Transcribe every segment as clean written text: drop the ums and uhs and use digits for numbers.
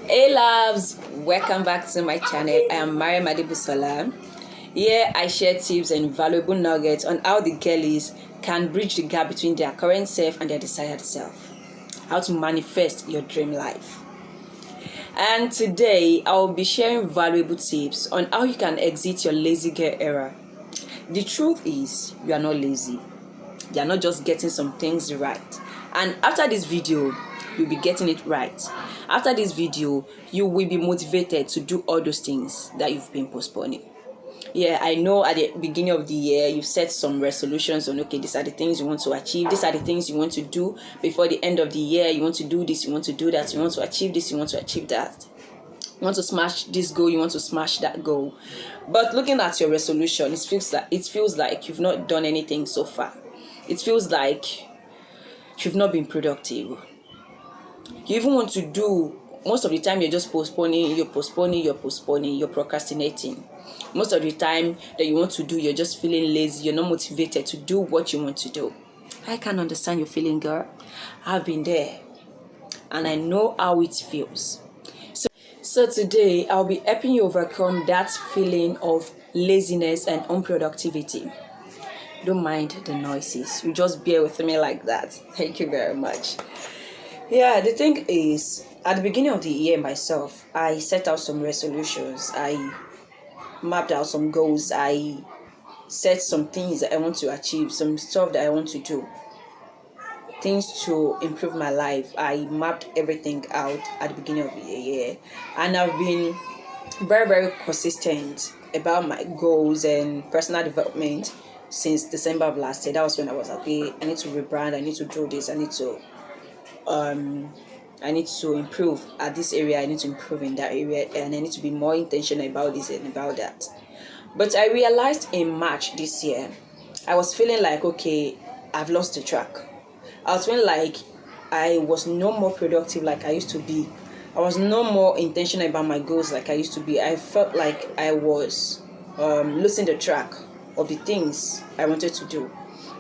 Hey loves, welcome back to my channel. I am Maryam Adebusola. Here I share tips and valuable nuggets on how the girlies can bridge the gap between their current self and their desired self. How to manifest your dream life. And today I will be sharing valuable tips on how you can exit your lazy girl era. The truth is, you are not lazy. You are not just getting some things right. And after this video, you'll be getting it right. After this video, you will be motivated to do all those things that you've been postponing. Yeah, I know at the beginning of the year, you've set some resolutions on, okay, these are the things you want to achieve. These are the things you want to do before the end of the year. You want to do this, you want to do that. You want to achieve this, you want to achieve that. You want to smash this goal, you want to smash that goal. But looking at your resolution, it feels like you've not done anything so far. It feels like you've not been productive. You even want to do, most of the time you're just postponing, you're procrastinating. Most of the time that you want to do, you're just feeling lazy, you're not motivated to do what you want to do. I can understand your feeling, girl. I've been there and I know how it feels. So today I'll be helping you overcome that feeling of laziness and unproductivity. Don't mind the noises. You just bear with me like that. Thank you very much. Yeah, the thing is, at the beginning of the year myself, I set out some resolutions. I mapped out some goals. I set some things that I want to achieve, some stuff that I want to do, things to improve my life. I mapped everything out at the beginning of the year, and I've been very, very consistent about my goals and personal development since December of last year. That was when I was like, okay, I need to rebrand, I need to do this, I need to improve at this area, I need to improve in that area, and I need to be more intentional about this and about that. But I realized in March this year, I was feeling like, okay, I've lost the track. I was feeling like I was no more productive like I used to be. I was no more intentional about my goals like I used to be. I felt like I was losing the track of the things I wanted to do.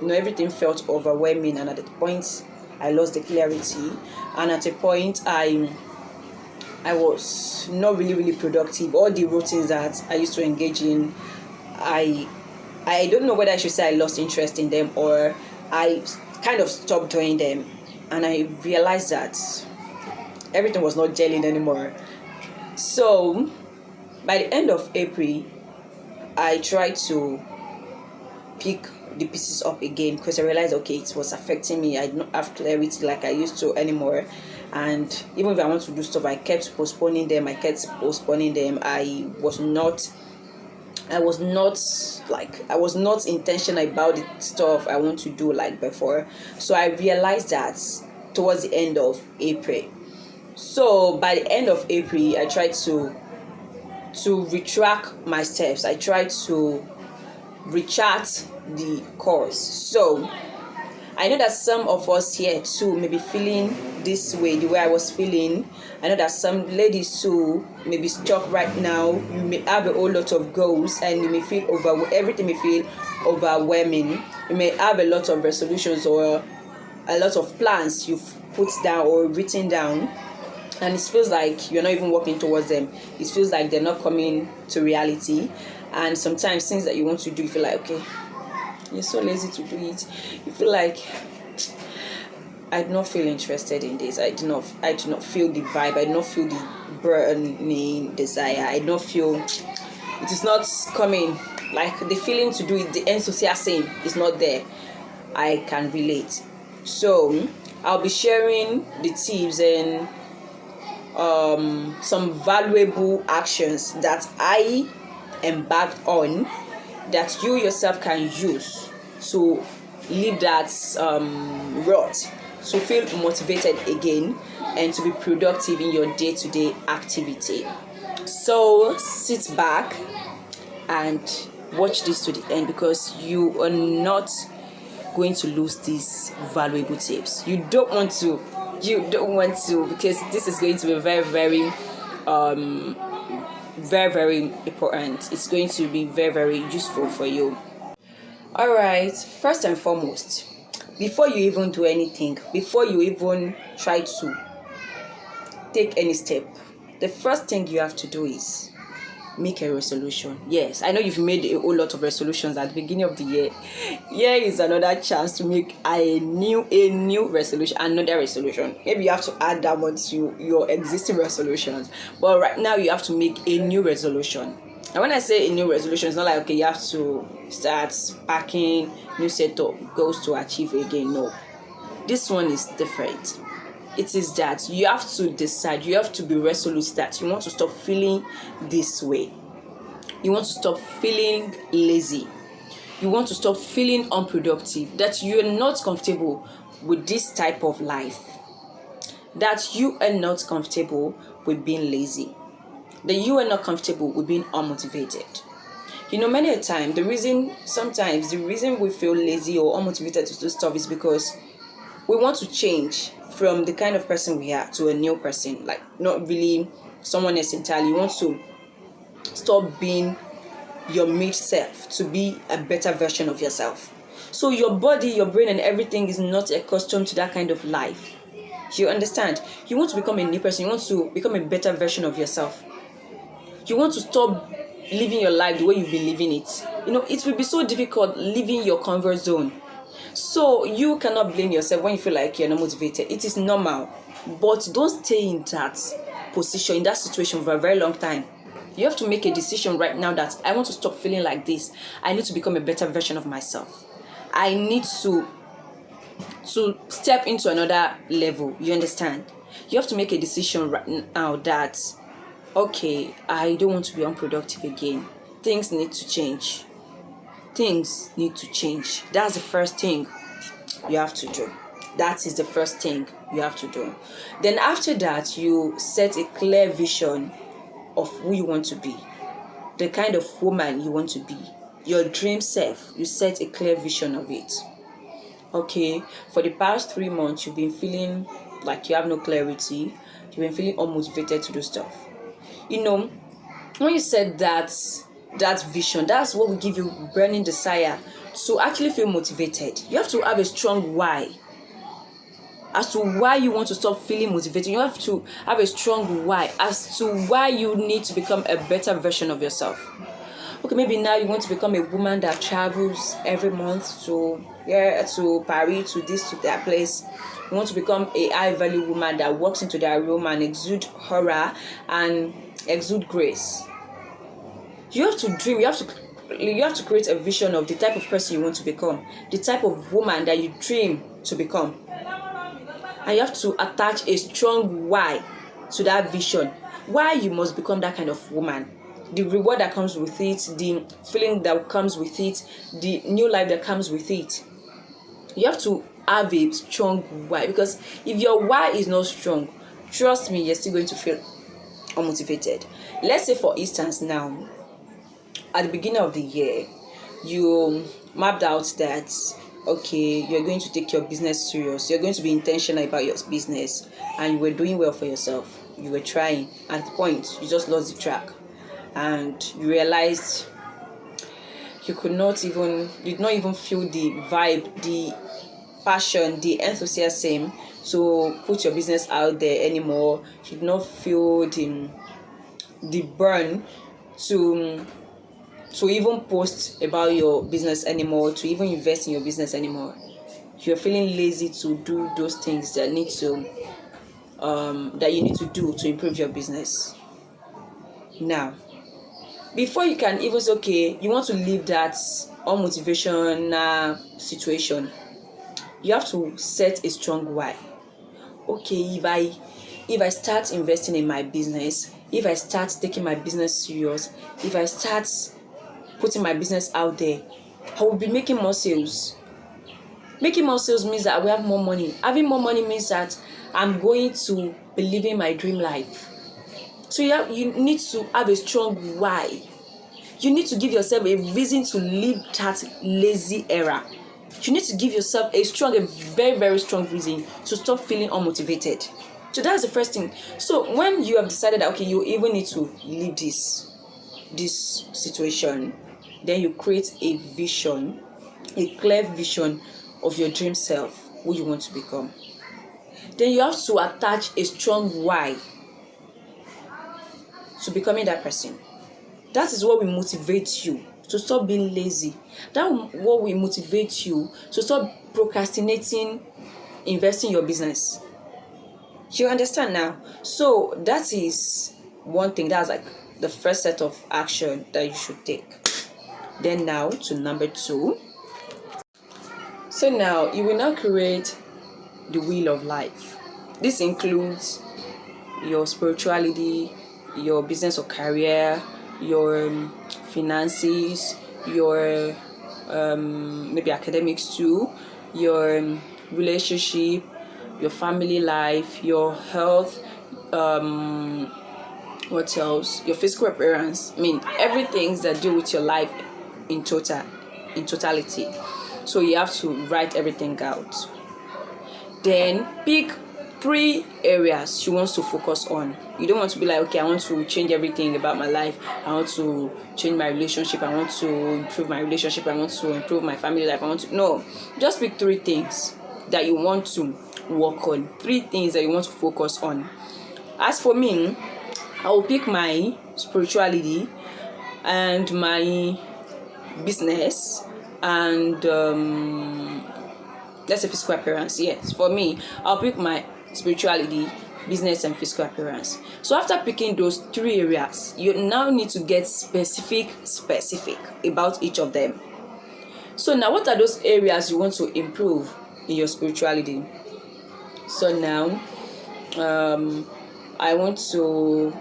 Everything felt overwhelming, and at the point I lost the clarity, and at a point I was not really productive. All the routines that I used to engage in, I don't know whether I should say I lost interest in them or I kind of stopped doing them, and I realized that everything was not gelling anymore. So by the end of April, I tried to pick the pieces up again because I realized, okay, it was affecting me. I don't have clarity like I used to anymore, and even if I want to do stuff, I kept postponing them. I was not intentional about the stuff I want to do like before. So I realized that towards the end of April. So by the end of April, I tried to retrack my steps. I tried to rechart the course. So I know that some of us here too may be feeling this way, the way I was feeling. I know that some ladies too may be stuck right now. You may have a whole lot of goals and you may feel everything may feel overwhelming. You may have a lot of resolutions or a lot of plans you've put down or written down, and it feels like you're not even working towards them. It feels like they're not coming to reality. And sometimes things that you want to do, you feel like, okay, you're so lazy to do it. You feel like, I do not feel interested in this. I do not feel the vibe. I do not feel the burning desire. I do not feel, it is not coming. Like the feeling to do it, the enthusiasm is not there. I can relate. So I'll be sharing the tips and some valuable actions that I embarked on that you yourself can use to leave that rut, to feel motivated again and to be productive in your day-to-day activity. So sit back and watch this to the end because you are not going to lose these valuable tips. You don't want to because this is going to be very, very important. It's going to be very, very useful for you. All right, first and foremost, before you even do anything, before you even try to take any step, the first thing you have to do is make a resolution. Yes, I know you've made a whole lot of resolutions at the beginning of the year. Here is another chance to make a new resolution, another resolution. Maybe you have to add that one to your existing resolutions, but right now you have to make a new resolution. And when I say a new resolution, it's not like, okay, you have to start packing new set of goals to achieve again. No, this one is different. It is that you have to decide, you have to be resolute that you want to stop feeling this way. You want to stop feeling lazy. You want to stop feeling unproductive, that you're not comfortable with this type of life, that you are not comfortable with being lazy, that you are not comfortable with being unmotivated. Many a time, the reason we feel lazy or unmotivated to do stuff is because we want to change from the kind of person we are to a new person, like not really someone else entirely. You want to stop being your mid self to be a better version of yourself. So your body, your brain, and everything is not accustomed to that kind of life. You understand? You want to become a new person. You want to become a better version of yourself. You want to stop living your life the way you've been living it. It will be so difficult living your comfort zone. So you cannot blame yourself when you feel like you're not motivated. It is normal. But don't stay in that position, in that situation for a very long time. You have to make a decision right now that I want to stop feeling like this. I need to become a better version of myself. I need to step into another level. You understand? You have to make a decision right now that, okay, I don't want to be unproductive again. Things need to change. Things need to change. That's the first thing you have to do. That is the first thing you have to do. Then after that, you set a clear vision of who you want to be, the kind of woman you want to be, your dream self. You set a clear vision of it. Okay, for the past 3 months, you've been feeling like you have no clarity. You've been feeling unmotivated to do stuff. When you set that vision, that's what will give you burning desire to actually feel motivated. You have to have a strong why as to why you want to stop feeling motivated. You have to have a strong why as to why you need to become a better version of yourself. Okay, maybe now you want to become a woman that travels every month to Paris, to this, to that place. You want to become a high value woman that walks into their room and exude aura and exude grace. You have to dream. You have to create a vision of the type of person you want to become, the type of woman that you dream to become. And you have to attach a strong why to that vision. Why you must become that kind of woman. The reward that comes with it, the feeling that comes with it, the new life that comes with it. You have to have a strong why, because if your why is not strong, trust me, you're still going to feel unmotivated. Let's say, for instance, now at the beginning of the year, you mapped out that, okay, you're going to take your business serious, you're going to be intentional about your business, and you were doing well for yourself, you were trying. At the point, you just lost the track, and you realized you did not even feel the vibe, the passion, the enthusiasm to put your business out there anymore. You did not feel the burn to even post about your business anymore, to even invest in your business anymore. You're feeling lazy to do those things that you need to do to improve your business. Now, before you can even say, okay, you want to leave that unmotivation situation, you have to set a strong why. Okay, if I start investing in my business, if I start taking my business serious, if I start putting my business out there, I will be making more sales. Making more sales means that I will have more money. Having more money means that I'm going to be living my dream life. So you need to have a strong why. You need to give yourself a reason to leave that lazy era. You need to give yourself a very, very strong reason to stop feeling unmotivated. So that's the first thing. So when you have decided that, okay, you even need to leave this situation, then you create a vision, a clear vision of your dream self, who you want to become. Then you have to attach a strong why. to becoming that person. That is what will motivate you to stop being lazy. That what will motivate you to stop procrastinating investing in your business. You understand now? So that is one thing. That's like the first set of action that you should take. Then now to number 2. So now you will now create the wheel of life. This includes your spirituality, your business or career, your finances, your maybe academics too, your relationship, your family life, your health, what else? Your physical appearance. I mean, everything that do with your life in totality. So you have to write everything out. Then pick 3 areas you want to focus on. You don't want to be like, okay, I want to change everything about my life. I want to change my relationship. I want to improve my relationship. I want to improve my family life. No, just pick 3 things that you want to work on. 3 things that you want to focus on. As for me, I will pick my spirituality and my business and let's say physical appearance. Yes, for me, I'll pick my spirituality, business, and physical appearance. So after picking those 3 areas, you now need to get specific about each of them. So now, what are those areas you want to improve in your spirituality? So now, I want to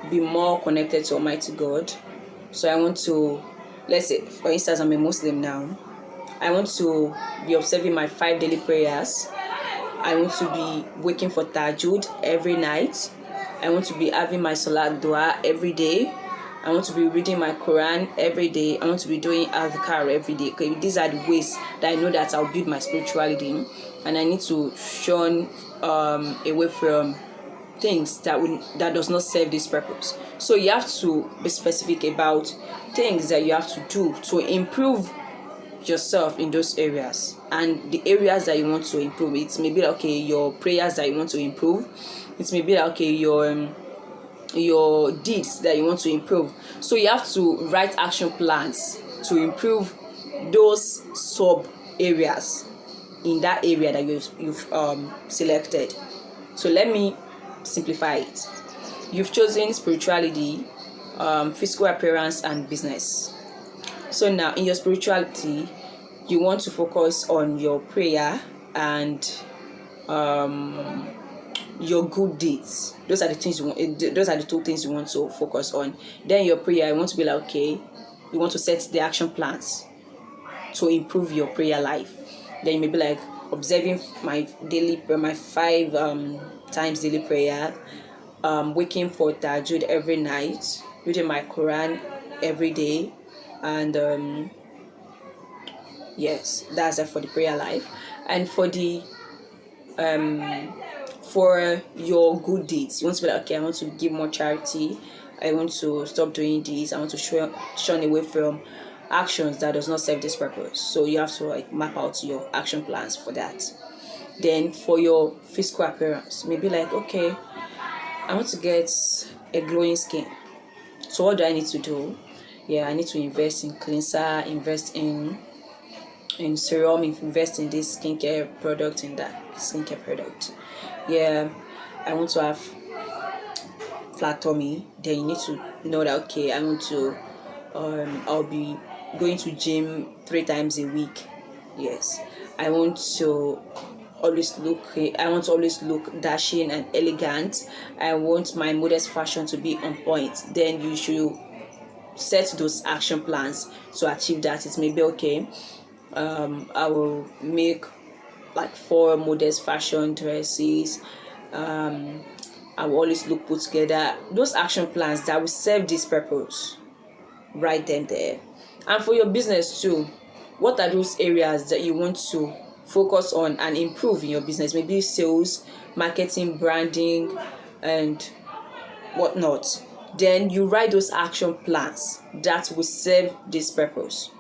be more connected to Almighty God. So I want to, let's say, for instance, I'm a Muslim now. I want to be observing my 5 daily prayers. I want to be waking for tahajjud every night. I want to be having my salat dua every day. I want to be reading my Quran every day. I want to be doing adhkar every day. Okay, these are the ways that I know that I'll build my spirituality, and I need to shun away from things that does not serve this purpose. So you have to be specific about things that you have to do to improve yourself in those areas, and the areas that you want to improve. It may be like, okay, your prayers that you want to improve. It may be like, okay, your deeds that you want to improve. So you have to write action plans to improve those sub areas in that area that you've selected. So let me simplify it. You've chosen spirituality, physical appearance, and business. So now in your spirituality, you want to focus on your prayer and your good deeds. Those are the things you want. Those are the 2 things you want to focus on. Then your prayer, you want to be like, okay, you want to set the action plans to improve your prayer life. Then you may be like observing my 5 times daily prayer, waking for tahajjud every night, reading my Quran every day, and yes, that's it for the prayer life. And for the for your good deeds, you want to be like, okay, I want to give more charity, I want to stop doing this, I want to shun away from actions that does not serve this purpose. So you have to map out your action plans for that. Then for your physical appearance, maybe like, okay, I want to get a glowing skin. So what do I need to do? Yeah, I need to invest in cleanser, invest in serum, invest in this skincare product, in that skincare product. Yeah, I want to have flat tummy. Then you need to know that, okay, I want to I'll be going to gym 3 times a week. Yes, I want to always look dashing and elegant. I want my modest fashion to be on point. Then you should set those action plans to achieve that. It may be, okay, I will make like 4 modest fashion dresses. I will always look put together. Those action plans that will serve this purpose, write them there. And for your business too, what are those areas that you want to focus on and improve in your business? Maybe sales, marketing, branding, and whatnot. Then you write those action plans that will serve this purpose.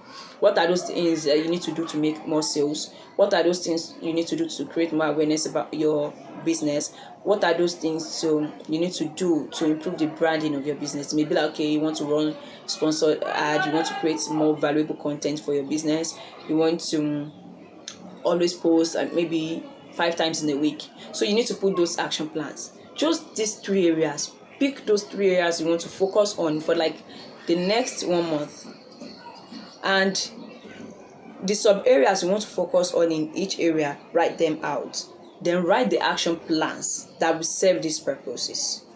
What are those things you need to do to make more sales? What are those things you need to do to create more awareness about your business? What are those things you need to do to improve the branding of your business? Maybe like, okay, you want to run sponsored ad, you want to create more valuable content for your business, you want to always post maybe 5 times in a week. So you need to put those action plans. Just these 3 areas. Pick those 3 areas you want to focus on for like the next 1 month, and the sub areas you want to focus on in each area, write them out. Then write the action plans that will serve these purposes.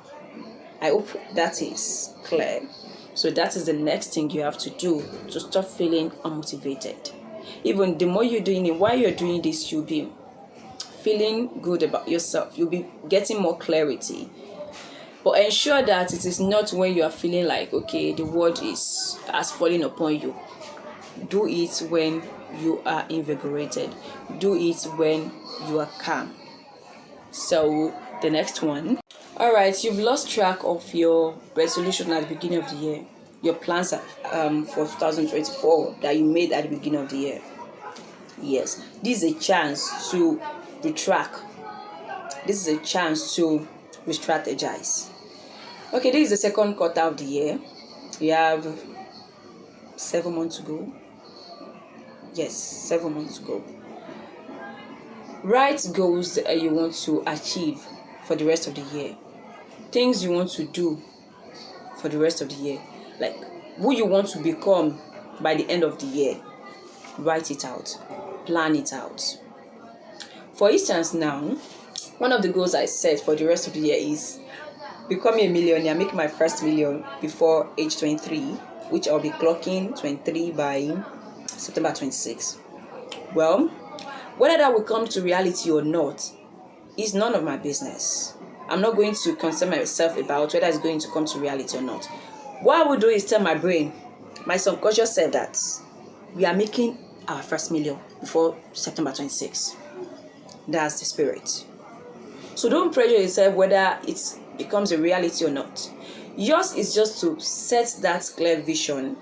I hope that is clear. So that is the next thing you have to do to stop feeling unmotivated. Even the more you're doing it, while you're doing this, you'll be feeling good about yourself. You'll be getting more clarity. But ensure that it is not when you are feeling like, okay, the world has fallen upon you. Do it when you are invigorated. Do it when you are calm. So the next one. All right, you've lost track of your resolution at the beginning of the year. Your plans for 2024 that you made at the beginning of the year. Yes, this is a chance to retract. This is a chance to re-strategize. Okay, this is the 2nd quarter of the year. We have 7 months to go. Yes, 7 months to go. Write goals that you want to achieve for the rest of the year. Things you want to do for the rest of the year. Like who you want to become by the end of the year. Write it out. Plan it out. For instance now, one of the goals I set for the rest of the year is becoming a millionaire, make my first million before age 23, which I'll be clocking 23 by September 26. Well, whether that will come to reality or not is none of my business. I'm not going to concern myself about whether it's going to come to reality or not. What I will do is tell my brain, my subconscious said that we are making our first million before September 26. That's the spirit. So don't pressure yourself whether it becomes a reality or not. Yours is just to set that clear vision,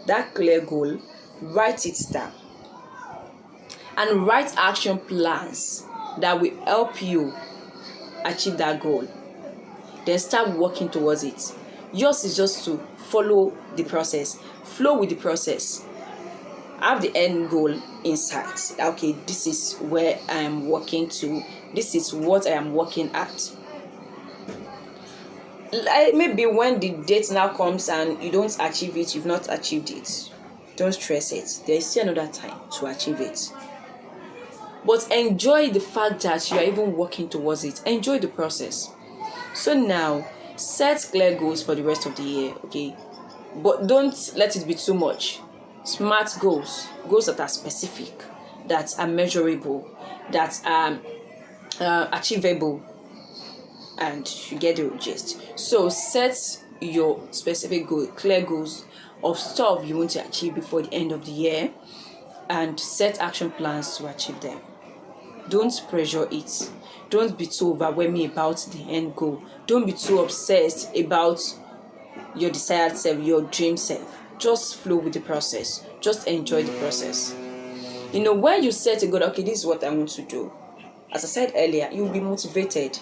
that clear goal, write it down, and write action plans that will help you achieve that goal. Then start working towards it. Yours is just to follow the process, flow with the process. Have the end goal in sight. Okay, this is where I am working to. This is what I am working at. Maybe when the date now comes and you don't achieve it, you've not achieved it, don't stress it. There is still another time to achieve it. But enjoy the fact that you are even working towards it. Enjoy the process. So now, set clear goals for the rest of the year, okay? But don't let it be too much. Smart goals that are specific, that are measurable, that are achievable, and you get the gist. So set your specific goal, clear goals of stuff you want to achieve before the end of the year, and set action plans to achieve them. Don't pressure it. Don't be too overwhelming about the end goal. Don't be too obsessed about your desired self, your dream self. Just flow with the process. Just enjoy the process. When you set a goal, okay, this is what I want to do. As I said earlier, you'll be motivated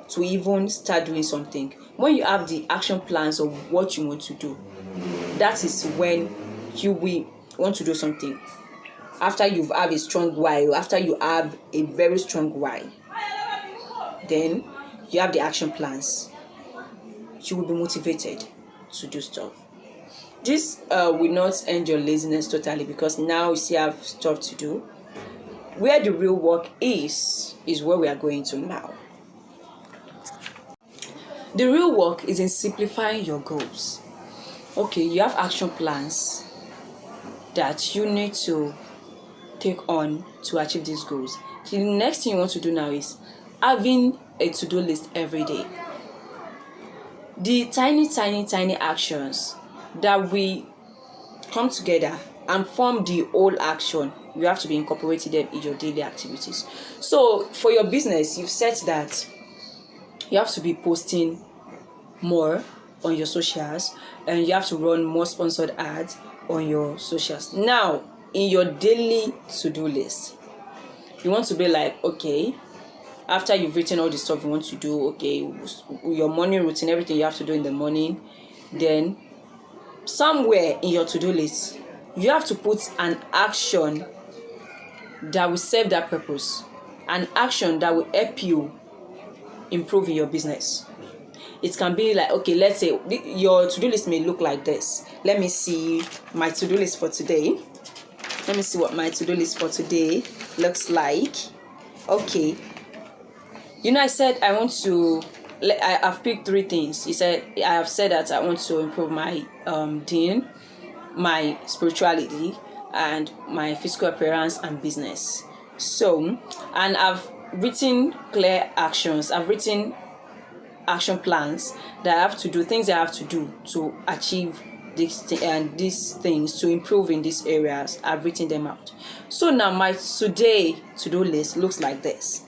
to even start doing something. When you have the action plans of what you want to do, that is when you will want to do something. After you have a strong why, after you have a very strong why, then you have the action plans. You will be motivated to do stuff. This will not end your laziness totally, because now you still have stuff to do. Where the real work is where we are going to now. The real work is in simplifying your goals. Okay, you have action plans that you need to take on to achieve these goals. The next thing you want to do now is having a to-do list every day. The tiny actions that we come together and form the whole action, you have to be incorporating them in your daily activities. So for your business, you've said that you have to be posting more on your socials, and you have to run more sponsored ads, on your socials. Now, in your daily to-do list, you want to be like, okay, after you've written all the stuff you want to do, okay, your morning routine, everything you have to do in the morning, then somewhere in your to-do list, you have to put an action that will serve that purpose, an action that will help you improve in your business. It can be like, okay, let's say your to-do list may look like this. Let me see my to-do list for today. Let me see what my to-do list for today looks like. Okay. I said I want to, I've picked 3 things. I have said that I want to improve my deen, my spirituality, and my physical appearance and business. So, and I've written clear actions. I've written action plans that I have to do, things I have to do to achieve these things, to improve in these areas. I've written them out. So now my today to-do list looks like this.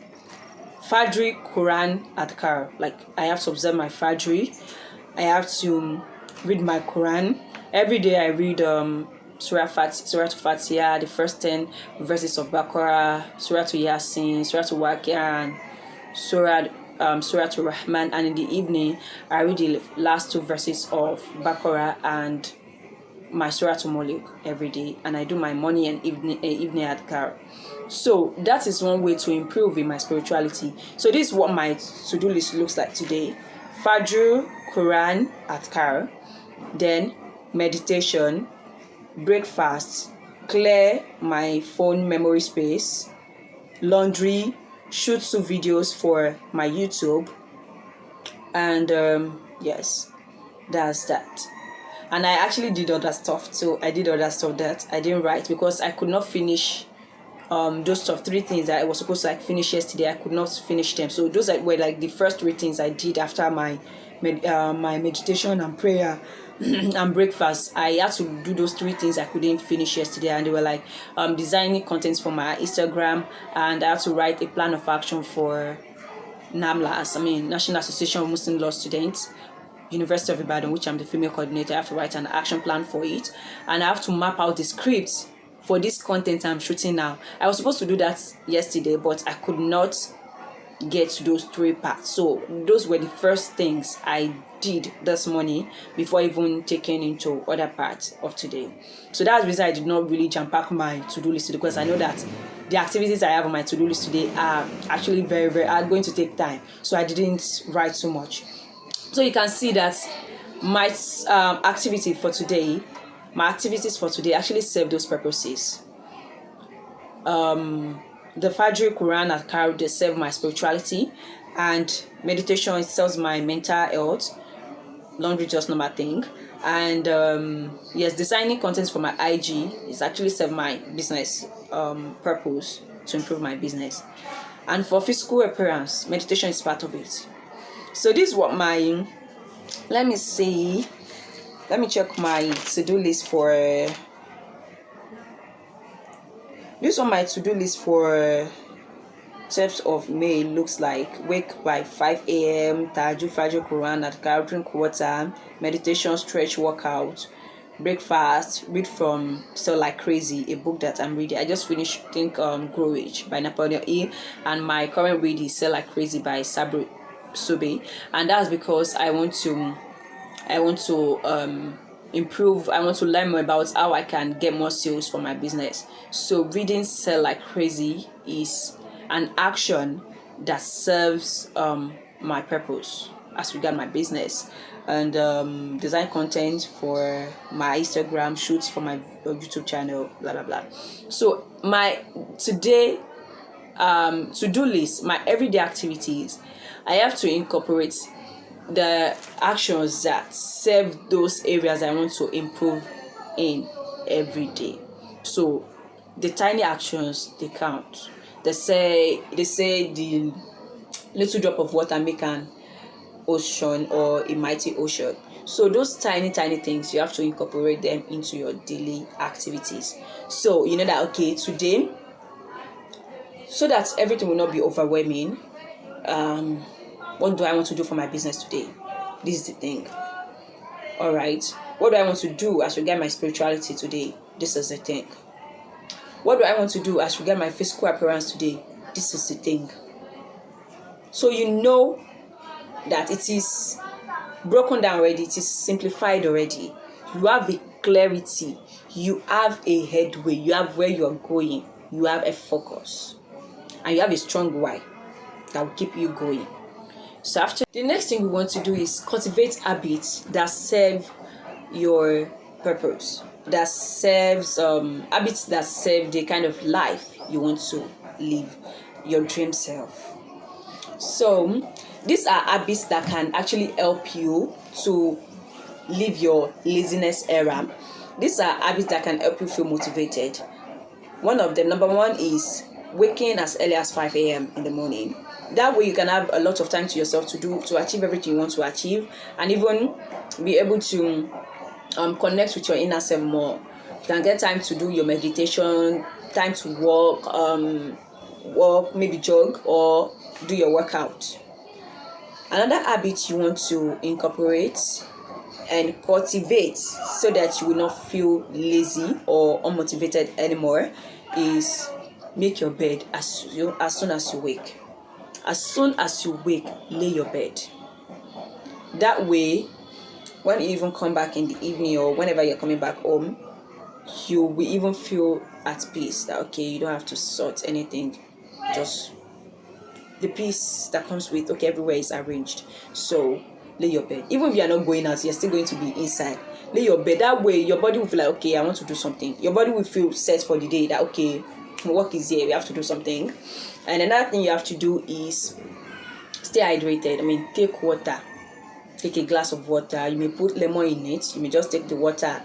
Fajr, Quran, Adhkar. Like, I have to observe my Fajr. I have to read my Quran. Every day I read Surah Fatiha, the first 10 verses of Baqarah, Surah Yasin, Surah Waqiah, Surah Rahman, and in the evening I read the last 2 verses of Baqarah and my Surah Mulk every day, and I do my morning and evening adhkar. So that is one way to improve in my spirituality. So this is what my to-do list looks like today. Fajr, Quran, adhkar, then meditation, breakfast, clear my phone memory space, laundry, shoot 2 videos for my YouTube, and yes, that's that. And I actually did other stuff too. I did other stuff that I didn't write because I could not finish those 3 things that I was supposed to finish yesterday. I could not finish them. So those were like the first 3 things I did after my meditation and prayer and breakfast. I had to do those 3 things I couldn't finish yesterday, and they were like designing contents for my Instagram, and I had to write a plan of action for NAMLAS, National Association of Muslim Law Students, University of Ibadan, which I'm the female coordinator. I have to write an action plan for it, and I have to map out the scripts for this content I'm shooting now. I was supposed to do that yesterday, but I could not get to those 3 parts. So those were the first things I did this morning before even taking into other parts of today. So that's the reason I did not really jam pack my to-do list today, because I know that the activities I have on my to-do list today are actually are going to take time. So I didn't write so much. So you can see that my activities for today actually serve those purposes. The Fajr, Quran, Adhkar, they serve my spirituality, and meditation, it serves my mental health. Laundry, just normal thing. And yes, designing contents for my IG is actually serve my business purpose, to improve my business. And for physical appearance, meditation is part of it. So this is what let me check my to-do list for this one. My to-do list for 12th of May looks like: wake by 5 a.m, Tahajjud, Fajr, Quran, Adhkar, drink water, meditation, stretch, workout, breakfast, read from Sell Like Crazy, a book that I'm reading. I just finished Grow Rich by Napoleon Hill, and my current read is Sell Like Crazy by Sabri Sube, and that's because I want to improve. I want to learn more about how I can get more sales for my business. So reading Sell Like Crazy is an action that serves my purpose as regard my business, and design content for my Instagram, shoots for my YouTube channel, blah blah blah. So my today to-do list, my everyday activities, I have to incorporate the actions that serve those areas I want to improve in every day. So the tiny actions, they count. They say the little drop of water make an ocean or a mighty ocean. So those tiny things, you have to incorporate them into your daily activities. So you know that, okay, today, so that everything will not be overwhelming, what do I want to do for my business today? This is the thing. All right. What do I want to do as regard my spirituality today? This is the thing. What do I want to do as regard my physical appearance today? This is the thing. So you know that it is broken down already. It is simplified already. You have a clarity. You have a headway. You have where you are going. You have a focus. And you have a strong why that will keep you going. So after, the next thing we want to do is cultivate habits that serve your purpose, that serves habits that serve the kind of life you want to live, your dream self. So these are habits that can actually help you to live your laziness era. These are habits that can help you feel motivated. One of them, number one, is waking as early as 5 a.m. in the morning. That way you can have a lot of time to yourself to achieve everything you want to achieve, and even be able to connect with your inner self more. You can get time to do your meditation, time to walk, maybe jog or do your workout. Another habit you want to incorporate and cultivate so that you will not feel lazy or unmotivated anymore is make your bed as soon as you wake. As soon as you wake, lay your bed. That way, when you even come back in the evening or whenever you're coming back home, you will even feel at peace that, okay, you don't have to sort anything. Just the peace that comes with, okay, everywhere is arranged. So lay your bed. Even if you are not going out, you're still going to be inside. Lay your bed. That way, your body will feel like, okay, I want to do something. Your body will feel set for the day that, okay, work is here, we have to do something. And another thing you have to do is stay hydrated. I mean, take water. Take a glass of water. You may put lemon in it. You may just take the water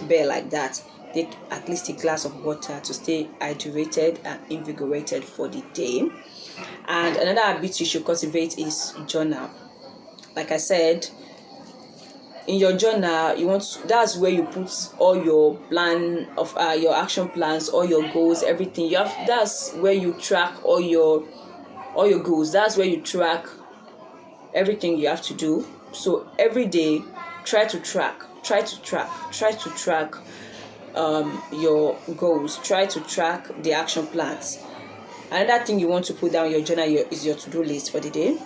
bare like that. Take at least a glass of water to stay hydrated and invigorated for the day. And another habit you should cultivate is journal. Like I said, in your journal, that's where you put all your plan of your action plans, all your goals, everything. That's where you track all your goals. That's where you track everything you have to do. So every day, try to track your goals. Try to track the action plans. Another thing you want to put down in your journal is your to-do list for the day.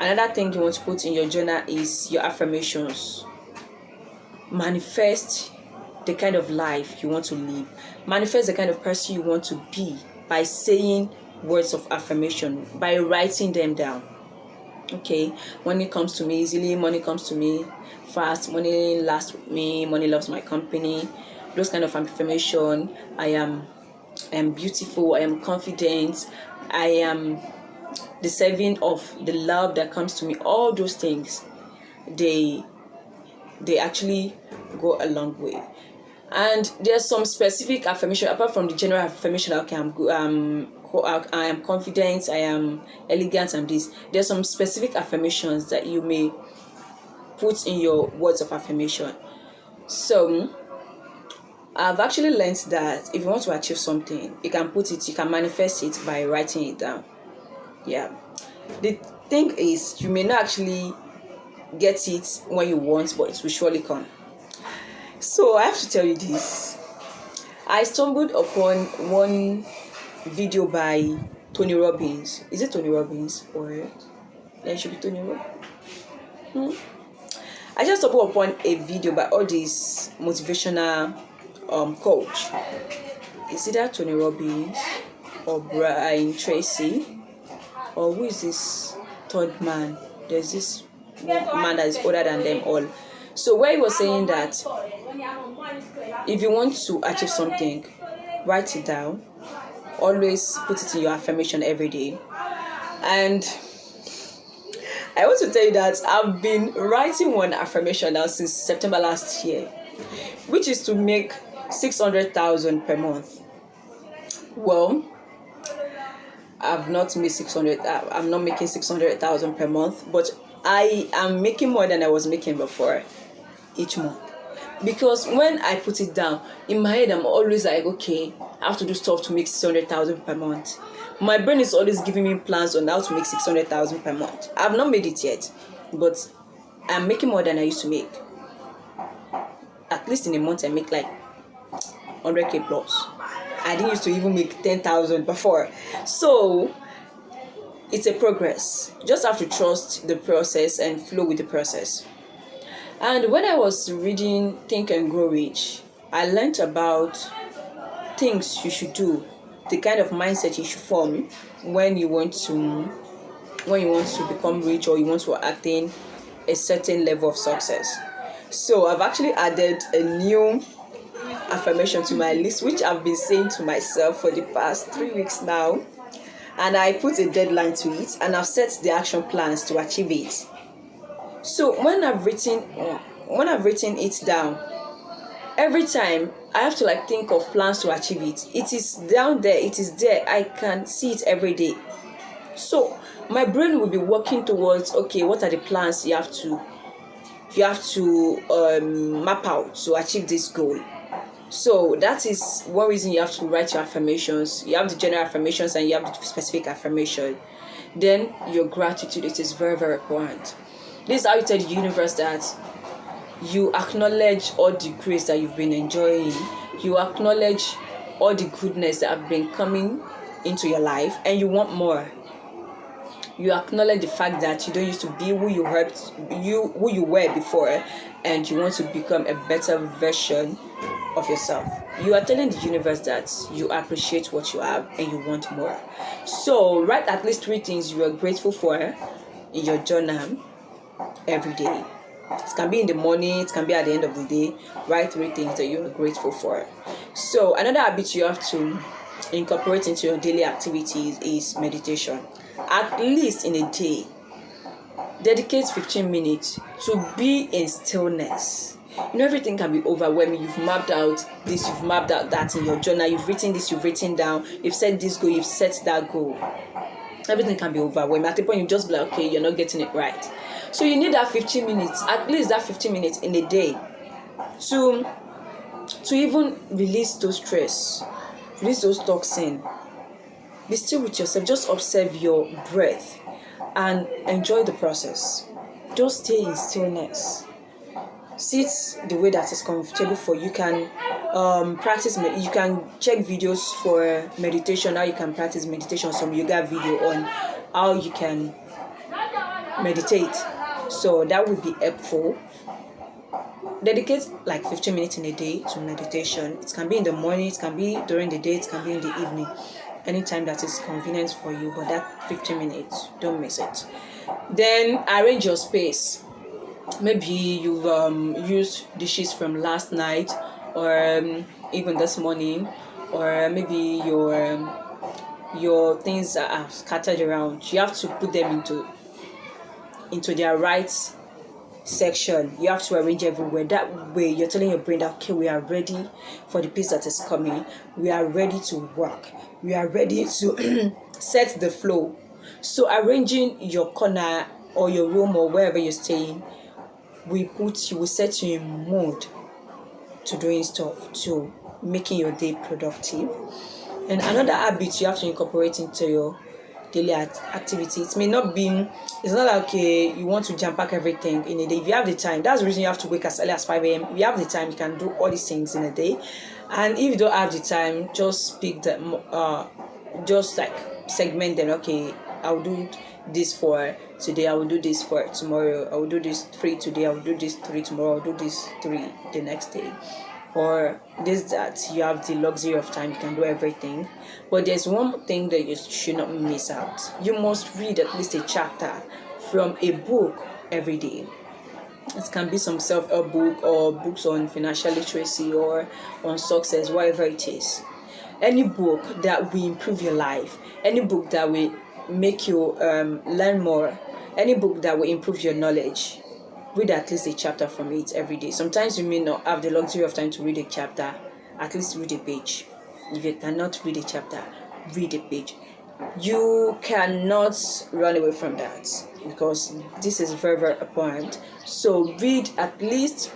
Another thing you want to put in your journal is your affirmations. Manifest the kind of life you want to live. Manifest the kind of person you want to be by saying words of affirmation, by writing them down. Okay, money comes to me easily, money comes to me fast, money lasts with me, money loves my company. Those kind of affirmation. I am beautiful, I am confident, I am deserving of the love that comes to me. All those things, they actually go a long way. And there's some specific affirmation apart from the general affirmation. Okay, I'm good, I am confident, I am elegant, and this. There's some specific affirmations that you may put in your words of affirmation. So I've actually learned that if you want to achieve something, you can manifest it by writing it down. Yeah. The thing is, you may not actually get it when you want, but it will surely come. So I have to tell you this. I stumbled upon one video by Tony Robbins. Is it Tony Robbins or it should be Tony Robbins? I just stumbled upon a video by all these motivational coach. Is it that Tony Robbins or Brian Tracy, or who is this third man? There's this man that is older than them all. So where he was saying that if you want to achieve something, write it down. Always put it in your affirmation every day. And I want to tell you that I've been writing one affirmation now since September last year, which is to make 600,000 per month. Well, I've not made 600. I'm not making 600,000 per month, but I am making more than I was making before each month. Because when I put it down in my head, I'm always like, okay, I have to do stuff to make 600,000 per month. My brain is always giving me plans on how to make 600,000 per month. I've not made it yet, but I'm making more than I used to make. at least in a month I make like 100k plus. I didn't used to even make 10,000 before. So it's a progress. You just have to trust the process and flow with the process. And when I was reading Think and Grow Rich, I learned about things you should do, the kind of mindset you should form when you want to become rich, or you want to attain a certain level of success. So I've actually added a new affirmation to my list, which I've been saying to myself for the past 3 weeks now, and I put a deadline to it, and I've set the action plans to achieve it. So when I've written it down, every time I have to like think of plans to achieve it. It is down there, it is there, I can see it every day. So my brain will be working towards, okay, what are the plans you have to map out to achieve this goal. So that is one reason you have to write your affirmations. You have the general affirmations and you have the specific affirmation. Then your gratitude, it is very, very important. This is how you tell the universe that you acknowledge all the grace that you've been enjoying. You acknowledge all the goodness that have been coming into your life, and you want more. You acknowledge the fact that you don't used to be who you were before, and you want to become a better version of yourself. You are telling the universe that you appreciate what you have and you want more. So write at least 3 things you are grateful for in your journal every day. It can be in the morning, it can be at the end of the day. Write 3 things that you are grateful for. So another habit you have to incorporate into your daily activities is meditation. At least in a day, dedicate 15 minutes to be in stillness. Everything can be overwhelming. You've mapped out this, you've mapped out that in your journal, you've written this, you've written down, you've set this goal, you've set that goal. Everything can be overwhelming. At the point you just be like, okay, you're not getting it right. So you need that 15 minutes, at least that 15 minutes in a day to even release those stress, release those toxins. Be still with yourself. Just observe your breath and enjoy the process. Just stay in stillness. Sit the way that is comfortable for you. You can practice. You can check videos for meditation. How you can practice meditation. Some yoga video on how you can meditate. So that would be helpful. Dedicate like 15 minutes in a day to meditation. It can be in the morning. It can be during the day. It can be in the evening. Anytime that is convenient for you, but that 15 minutes, don't miss it. Then arrange your space. Maybe you've used dishes from last night, or even this morning, or maybe your things are scattered around. You have to put them into their right section. You have to arrange everywhere. That way you're telling your brain that, okay, we are ready for the piece that is coming. We are ready to work. We are ready to set the flow. So arranging your corner or your room or wherever you're staying will set you in mood to doing stuff, to making your day productive. And another habit you have to incorporate into your daily activity. It's not like, okay, you want to jam pack everything in a day. If you have the time, that's the reason you have to wake as early as 5 a.m. If you have the time, you can do all these things in a day. And if you don't have the time, just pick them, just like segment them. Okay, I'll do this for today, I will do this for tomorrow, I will do this 3 today, I will do this 3 tomorrow, I'll do this 3 the next day. Or that you have the luxury of time, you can do everything. But there's one thing that you should not miss out. You must read at least a chapter from a book every day. It can be some self-help book or books on financial literacy or on success, whatever it is. Any book that will improve your life, any book that will make you learn more, any book that will improve your knowledge. Read at least a chapter from it every day. Sometimes you may not have the luxury of time to read a chapter. At least read a page. If you cannot read a chapter, read a page. You cannot run away from that, because this is very, very important. So read at least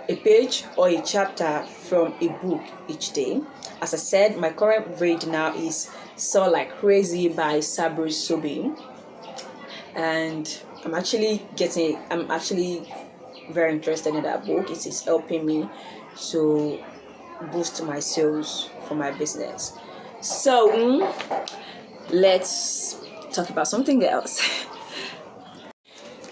a page or a chapter from a book each day. As I said, my current read now is Soar Like Crazy by Sabri Sobi. And I'm actually very interested in that book. It is helping me to boost my sales for my business. So let's talk about something else.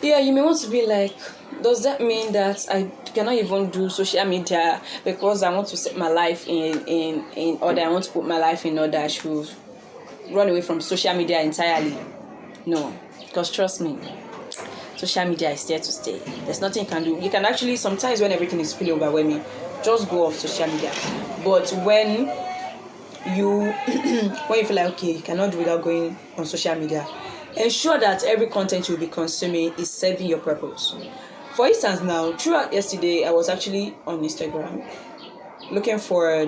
Yeah, you may want to be like, does that mean that I cannot even do social media because I want to set my life in order? I want to put my life in order. I should run away from social media entirely? No, because trust me, social media is there to stay. There's nothing you can do. You can actually, sometimes when everything is feeling overwhelming, just go off social media. But when you when you feel like, okay, you cannot do without going on social media, ensure that every content you'll be consuming is serving your purpose. For instance, now, throughout yesterday, I was actually on Instagram looking for a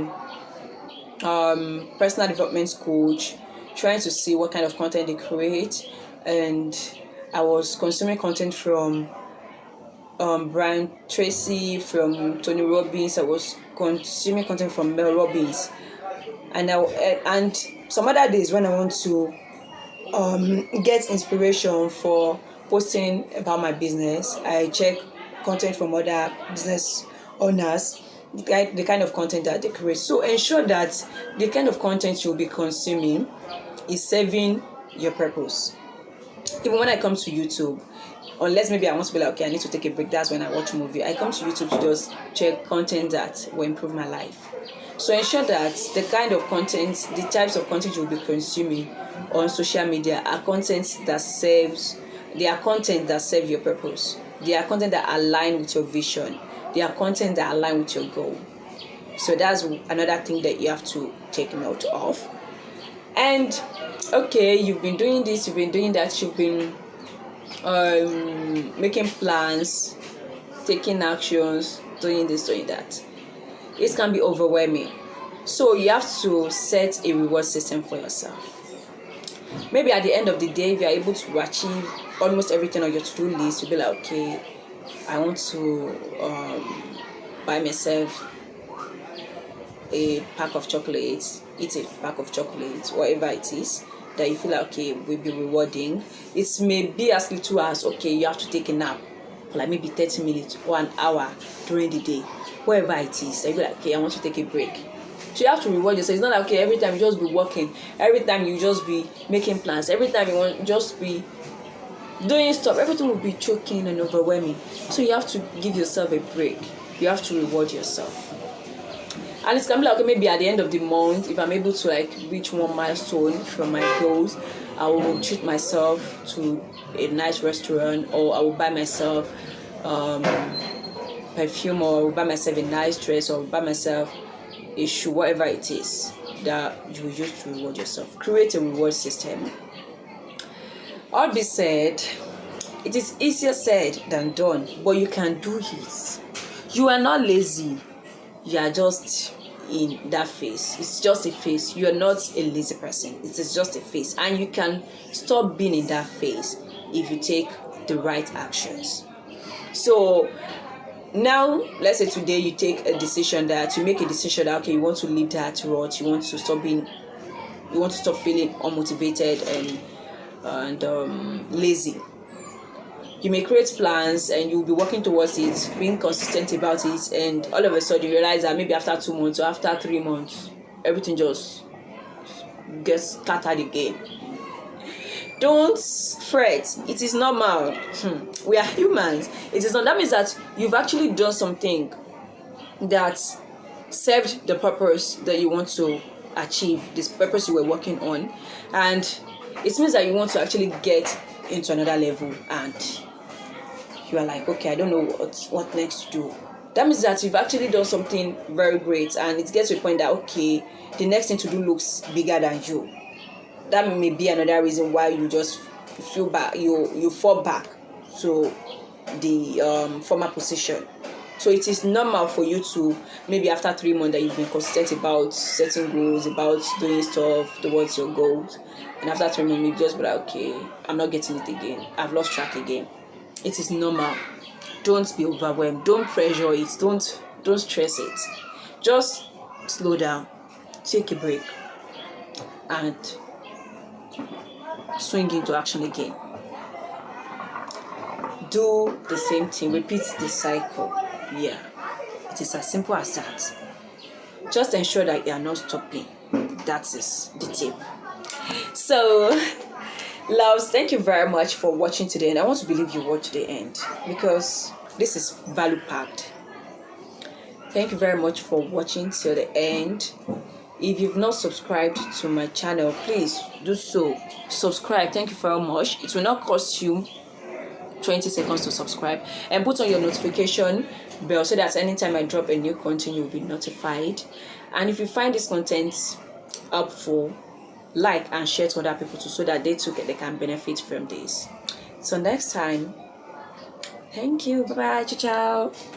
personal development coach, trying to see what kind of content they create, and I was consuming content from Brian Tracy, from Tony Robbins. I was consuming content from Mel Robbins, and some other days when I want to get inspiration for posting about my business, I check content from other business owners, the kind of content that they create. So ensure that the kind of content you'll be consuming is serving your purpose. Even when I come to YouTube, unless maybe I want to be like, okay, I need to take a break, that's when I watch a movie. I come to YouTube to just check content that will improve my life. So ensure that the kind of content, the types of content you'll be consuming on social media are content that serve your purpose. They are content that align with your vision. They are content that align with your goal. So that's another thing that you have to take note of. And okay, you've been doing this, you've been doing that, you've been making plans, taking actions, doing this, doing that. It can be overwhelming. So you have to set a reward system for yourself. Maybe at the end of the day, if you are able to achieve almost everything on your to-do list, you'll be like, okay, I want to buy myself a pack of chocolates, eat a pack of chocolates, whatever it is that you feel like, okay, will be rewarding. It may be as little as, okay, you have to take a nap for like maybe 30 minutes or an hour during the day, whatever it is. So you be like, okay, I want to take a break. So you have to reward yourself. It's not like, okay, every time you just be working, every time you just be making plans, every time you want just be doing stuff, everything will be choking and overwhelming. So you have to give yourself a break. You have to reward yourself. And it's gonna be like, okay, maybe at the end of the month, if I'm able to like reach one milestone from my goals, I will treat myself to a nice restaurant, or I will buy myself perfume, or I will buy myself a nice dress, or I will buy myself a shoe, whatever it is that you will use to reward yourself. Create a reward system. All this said, it is easier said than done, but you can do it. You are not lazy. You are just in that phase. It's just a phase. You are not a lazy person. It is just a phase, and you can stop being in that phase if you take the right actions. So now, let's say today you make a decision that, okay, you want to leave that rut, you want to stop feeling unmotivated and lazy. You may create plans and you'll be working towards it, being consistent about it, and all of a sudden you realize that maybe after 2 months or after 3 months, everything just gets scattered again. Don't fret. It is normal. We are humans. It is not. That means that you've actually done something that served the purpose that you want to achieve, this purpose you were working on, and it means that you want to actually get into another level, and you are like, okay, I don't know what next to do. That means that you've actually done something very great, and it gets to a point that, okay, the next thing to do looks bigger than you. That may be another reason why you just feel back, you fall back to the former position. So it is normal for you to, maybe after 3 months that you've been consistent about setting goals, about doing stuff towards your goals, and after 3 months you just be like, okay, I'm not getting it again, I've lost track again. It is normal. Don't be overwhelmed. Don't pressure it. Don't stress it. Just slow down, take a break, and swing into action again. do the same thing, repeat the cycle. Yeah, it is as simple as that. Just ensure that you are not stopping. That is the tip. So, loves, thank you very much for watching today, and I want to believe you watch to the end because this is value packed. Thank you very much for watching till the end. If you've not subscribed to my channel, please do so. Subscribe. Thank you very much. It will not cost you 20 seconds to subscribe, and put on your notification bell so that anytime I drop a new content, you'll be notified. And if you find this content helpful, like and share to other people too, so that they can benefit from this. So next time, thank you. Bye bye. Ciao ciao.